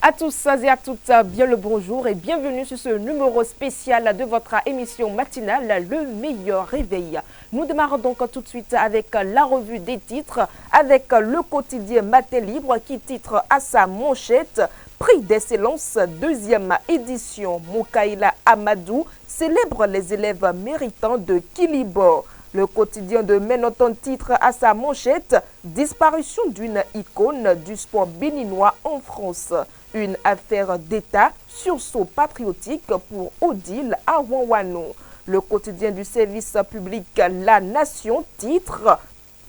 À tous et à toutes, bien le bonjour et bienvenue sur ce numéro spécial de votre émission matinale, Le meilleur réveil. Nous démarrons donc tout de suite avec la revue des titres, avec le quotidien Matin Libre qui titre à sa manchette Prix d'excellence, deuxième édition. Moukaïla Amadou célèbre les élèves méritants de Kilibo. Le quotidien de Ménoton titre à sa manchette Disparition d'une icône du sport béninois en France. Une affaire d'État, sursaut patriotique pour Odile Arwanwano. Le quotidien du service public La Nation titre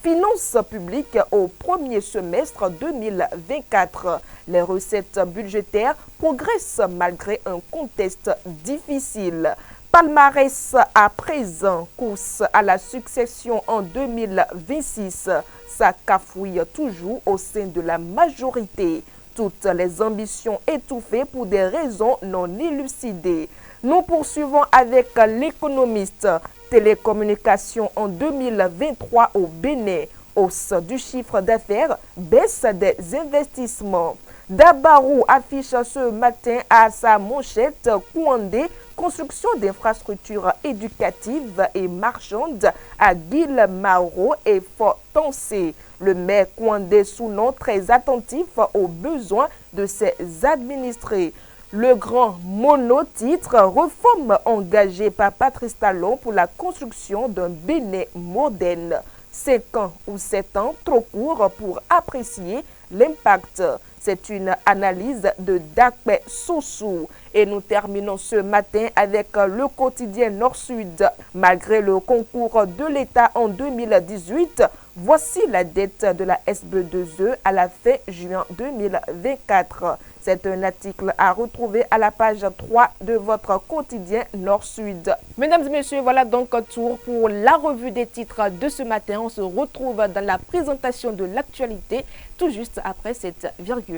Finances publiques au premier semestre 2024. Les recettes budgétaires progressent malgré un contexte difficile. Palmarès à présent, course à la succession en 2026. Ça cafouille toujours au sein de la majorité. Toutes les ambitions étouffées pour des raisons non élucidées. Nous poursuivons avec l'économiste. Télécommunications en 2023 au Bénin. Hausse du chiffre d'affaires, baisse des investissements. Dabarou affiche ce matin à sa manchette Kouandé, construction d'infrastructures éducatives et marchandes à Guillemaro et Fortancé. Le maire Kouandé Sounon très attentif aux besoins de ses administrés. Le grand monotitre réforme engagée par Patrice Talon pour la construction d'un Bénin moderne. 5 ans ou 7 ans, trop court pour apprécier l'impact. C'est une analyse de Dakpe Soussou. Et nous terminons ce matin avec le quotidien Nord-Sud. Malgré le concours de l'État en 2018, voici la dette de la SB2E à la fin juin 2024. C'est un article à retrouver à la page 3 de votre quotidien Nord-Sud. Mesdames et messieurs, voilà donc tout pour la revue des titres de ce matin. On se retrouve dans la présentation de l'actualité tout juste après cette virgule.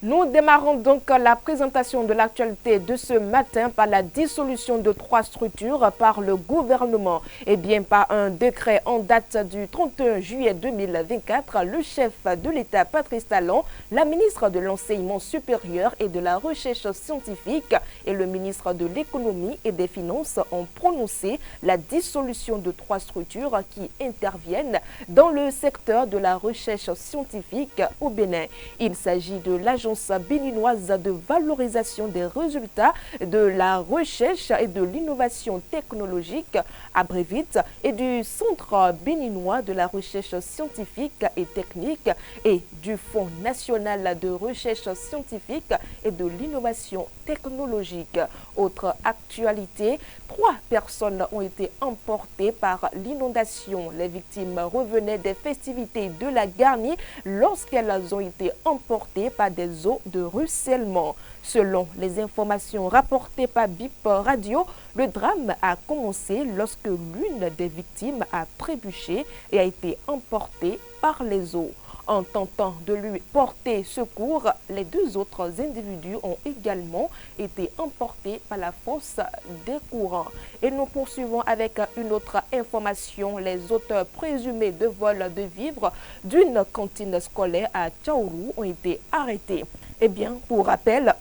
Nous démarrons donc la présentation de l'actualité de ce matin par la dissolution de 3 structures par le gouvernement. Et bien par un décret en date du 31 juillet 2024, le chef de l'État Patrice Talon, la ministre de l'Enseignement supérieur et de la Recherche scientifique et le ministre de l'Économie et des Finances ont prononcé la dissolution de 3 structures qui interviennent dans le secteur de la recherche scientifique au Bénin. Il s'agit de l'Agence béninoise de valorisation des résultats de la recherche et de l'innovation technologique, ABREVIT, et du Centre béninois de la recherche scientifique et technique et du Fonds national de recherche scientifique et de l'innovation technologique. Autre actualité, 3 personnes ont été emportées par l'inondation. Les victimes revenaient des festivités de la Garnie lorsqu'elles ont été emportées par des eaux de ruissellement. Selon les informations rapportées par BIP Radio, le drame a commencé lorsque l'une des victimes a trébuché et a été emportée par les eaux. En tentant de lui porter secours, les 2 autres individus ont également été emportés par la force des courants. Et nous poursuivons avec une autre information. Les auteurs présumés de vol de vivres d'une cantine scolaire à Tchaourou ont été arrêtés. Eh bien, pour rappel,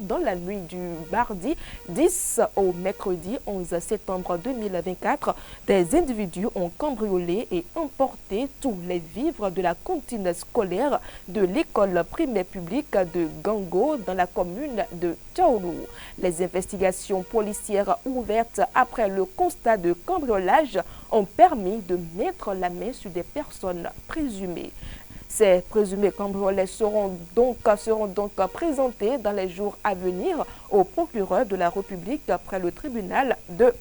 dans la nuit du mardi 10 au mercredi 11 septembre 2024, des individus ont cambriolé et emporté tous les vivres de la cantine scolaire de l'école primaire publique de Gango dans la commune de Tchaourou. Les investigations policières ouvertes après le constat de cambriolage ont permis de mettre la main sur des personnes présumées. Ces présumés cambriolés seront donc présentés dans les jours à venir au procureur de la République près le tribunal de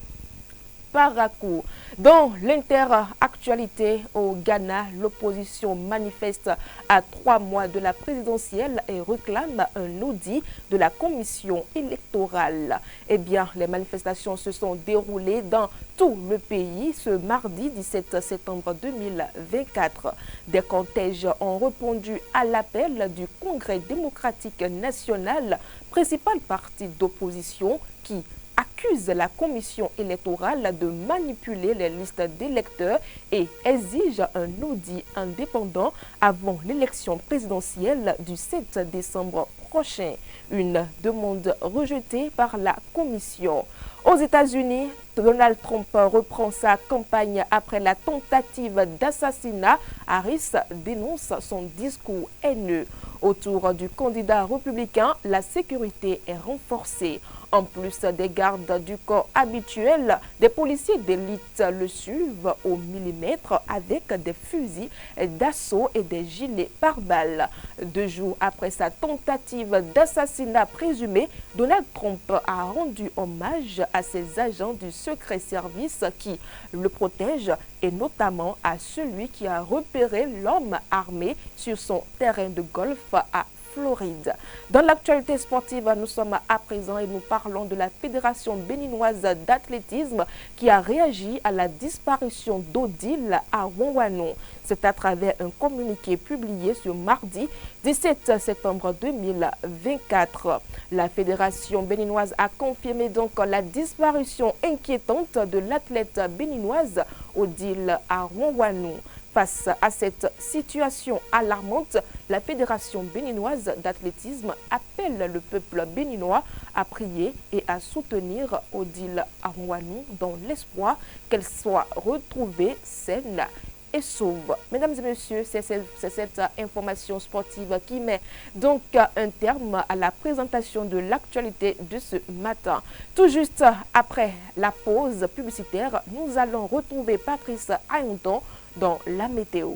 Parakou. Dans l'interactualité au Ghana, l'opposition manifeste à 3 mois de la présidentielle et réclame un audit de la commission électorale. Eh bien, les manifestations se sont déroulées dans tout le pays ce mardi 17 septembre 2024. Des cortèges ont répondu à l'appel du Congrès démocratique national, principal parti d'opposition qui accuse la commission électorale de manipuler les listes d'électeurs et exige un audit indépendant avant l'élection présidentielle du 7 décembre prochain. Une demande rejetée par la commission. Aux États-Unis, Donald Trump reprend sa campagne après la tentative d'assassinat. Harris dénonce son discours haineux. Autour du candidat républicain, la sécurité est renforcée. En plus des gardes du corps habituels, des policiers d'élite le suivent au millimètre avec des fusils d'assaut et des gilets pare-balles. 2 jours après sa tentative d'assassinat présumé, Donald Trump a rendu hommage à ses agents du secret service qui le protègent et notamment à celui qui a repéré l'homme armé sur son terrain de golf à Floride. Dans l'actualité sportive, nous sommes à présent et nous parlons de la Fédération béninoise d'athlétisme qui a réagi à la disparition d'Odile à Wonwanon. C'est à travers un communiqué publié ce mardi 17 septembre 2024. La Fédération béninoise a confirmé donc la disparition inquiétante de l'athlète béninoise Odile à Wonwanon. Face à cette situation alarmante, la Fédération béninoise d'athlétisme appelle le peuple béninois à prier et à soutenir Odile Wonwanon dans l'espoir qu'elle soit retrouvée saine et sauve. Mesdames et messieurs, c'est cette information sportive qui met donc un terme à la présentation de l'actualité de ce matin. Tout juste après la pause publicitaire, nous allons retrouver Patrice Ayonton dans la météo.